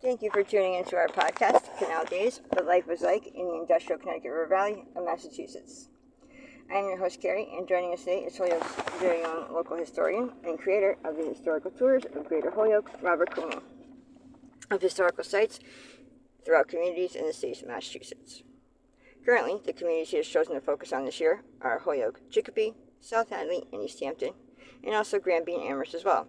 Thank you for tuning into our podcast, Canal Days, What Life Was Like in the Industrial Connecticut River Valley of Massachusetts. I'm your host, Carrie, and joining us today is Holyoke's very own local historian and creator of the historical tours of Greater Holyoke, Robert Como, of historical sites throughout communities in the state of Massachusetts. Currently, the communities he has chosen to focus on this year are Holyoke, Chicopee, South Hadley, and East Hampton, and also Granby and Amherst as well.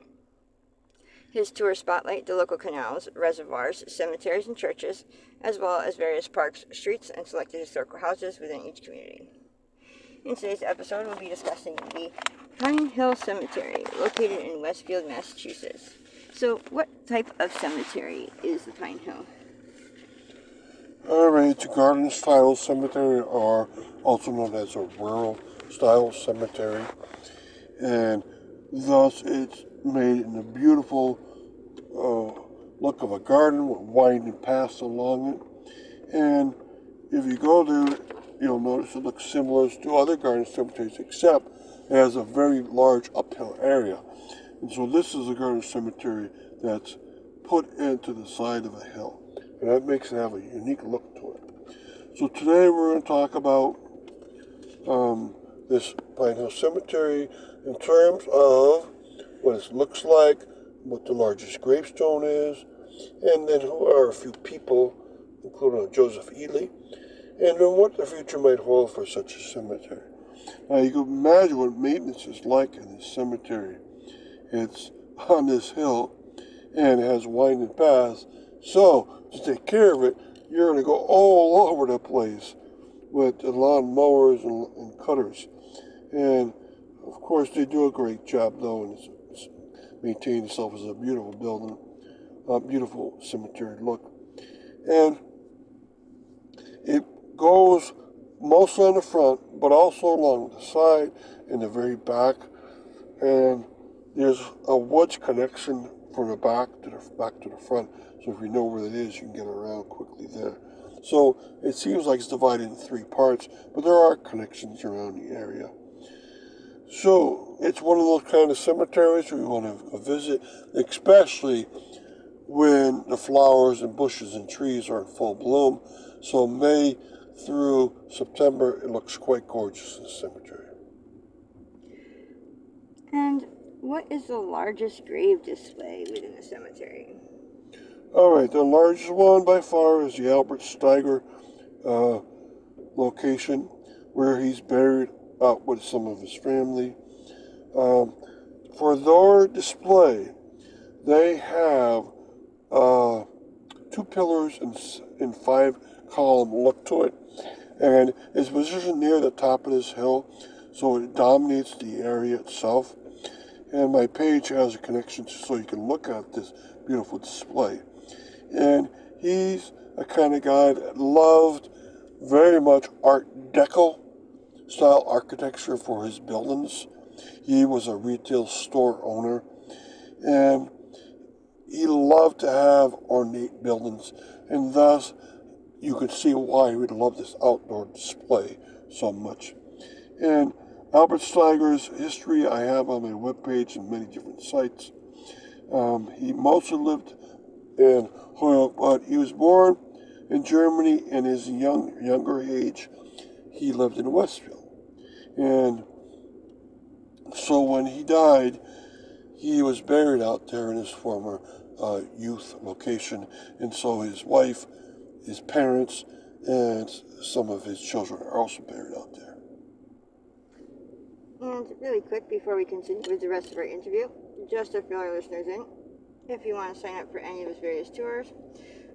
His tours spotlight the local canals, reservoirs, cemeteries, and churches, as well as various parks, streets, and selected historical houses within each community. In today's episode, we'll be discussing the Pine Hill Cemetery, located in Westfield, Massachusetts. So, what type of cemetery is the Pine Hill? Alright, it's a garden-style cemetery, or also known as a rural-style cemetery, and thus it's made in a beautiful look of a garden with winding paths along it. And if you go there, you'll notice it looks similar to other garden cemeteries, except it has a very large uphill area. And so this is a garden cemetery that's put into the side of a hill, and that makes it have a unique look to it. So today we're going to talk about this Pine Hill Cemetery in terms of what it looks like, what the largest gravestone is, and then who are a few people, including Joseph Ely, and then what the future might hold for such a cemetery. Now you can imagine what maintenance is like in this cemetery. It's on this hill and it has winding paths, so to take care of it, you're going to go all over the place with lawn mowers and cutters. And of course they do a great job though, and it's maintained itself as a beautiful building, a beautiful cemetery look. And it goes mostly on the front, but also along the side and the very back. And there's a woods connection from the back to the front. So if you know where that is, you can get around quickly there. So it seems like it's divided in three parts, but there are connections around the area. So it's one of those kind of cemeteries we want to visit, especially when the flowers and bushes and trees are in full bloom. So May through September, it looks quite gorgeous in the cemetery. And what is the largest grave display within the cemetery? Alright, the largest one by far is the Albert Steiger location, where he's buried out with some of his family. For their display, they have two pillars and 5-column look to it, and it's positioned near the top of this hill, so it dominates the area itself. And my page has a connection so you can look at this beautiful display. And he's a kind of guy that loved very much Art Deco style architecture for his buildings. He was a retail store owner, and he loved to have ornate buildings, and thus you could see why he would love this outdoor display so much. And Albert Steiger's history I have on my webpage and many different sites. He mostly lived in Holyoke, but he was born in Germany, and his younger age, he lived in Westfield. And so when he died, he was buried out there in his former youth location, and so his wife, his parents, and some of his children are also buried out there. And really quick, before we continue with the rest of our interview, just to fill our listeners in, if you want to sign up for any of his various tours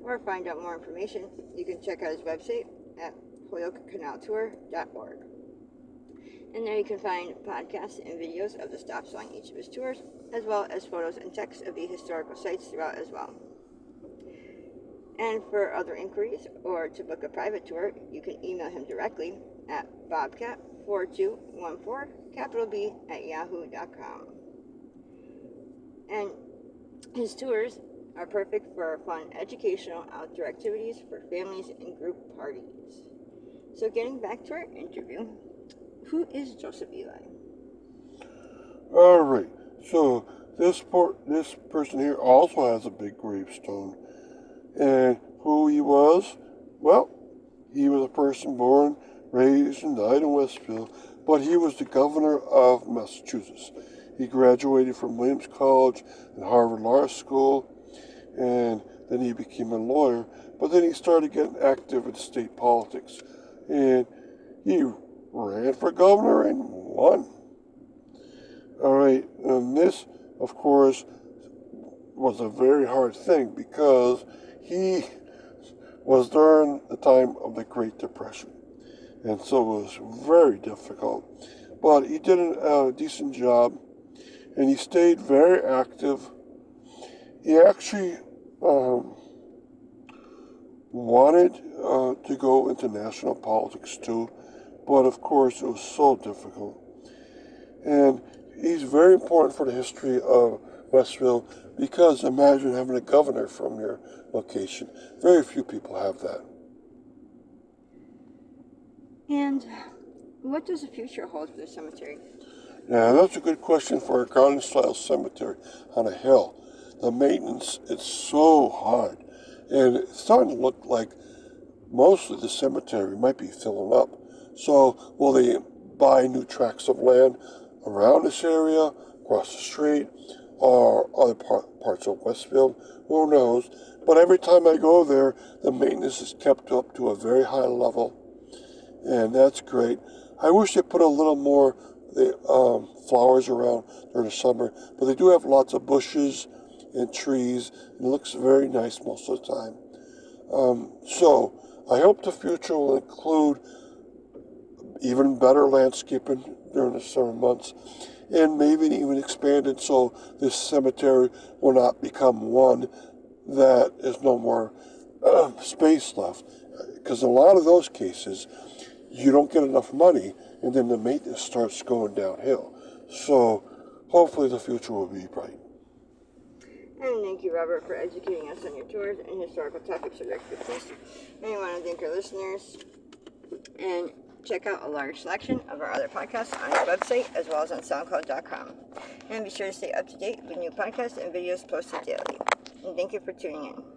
or find out more information, you can check out his website at holyokecanaltour.org. And there you can find podcasts and videos of the stops on each of his tours, as well as photos and text of the historical sites throughout as well. And for other inquiries or to book a private tour, you can email him directly at bobcat4214, And his tours are perfect for fun educational outdoor activities for families and group parties. So getting back to our interview, who is Joseph Ely? Alright, so this person here also has a big gravestone, And who he was? Well, he was a person born, raised, and died in Westfield, but he was the governor of Massachusetts. He graduated from Williams College and Harvard Law School, and then he became a lawyer. But then he started getting active in state politics, and he ran for governor and won. All right, and this, of course, was a very hard thing because he was during the time of the Great Depression, and so it was very difficult. But he did a decent job, and he stayed very active. He actually wanted to go into national politics too, but of course it was so difficult. And he's very important for the history of Westfield because imagine having a governor from your location. Very few people have that. And what does the future hold for the cemetery? Now, that's a good question for a garden-style cemetery on a hill. The maintenance is so hard, and it's starting to look like most of the cemetery might be filling up. So, will they buy new tracts of land around this area, across the street, or other parts of Westfield? Who knows? But every time I go there, the maintenance is kept up to a very high level, and that's great. I wish they put a little more flowers around during the summer, but they do have lots of bushes and trees, and it looks very nice most of the time. So I hope the future will include even better landscaping during the summer months, and maybe even expanded so this cemetery will not become one that is no more space left. Because in a lot of those cases, you don't get enough money, and then the maintenance starts going downhill. So hopefully the future will be bright. And thank you, Robert, for educating us on your tours and historical topics of expertise. And I want to thank our listeners and check out a large selection of our other podcasts on our website as well as on SoundCloud.com. And be sure to stay up to date with new podcasts and videos posted daily. And thank you for tuning in.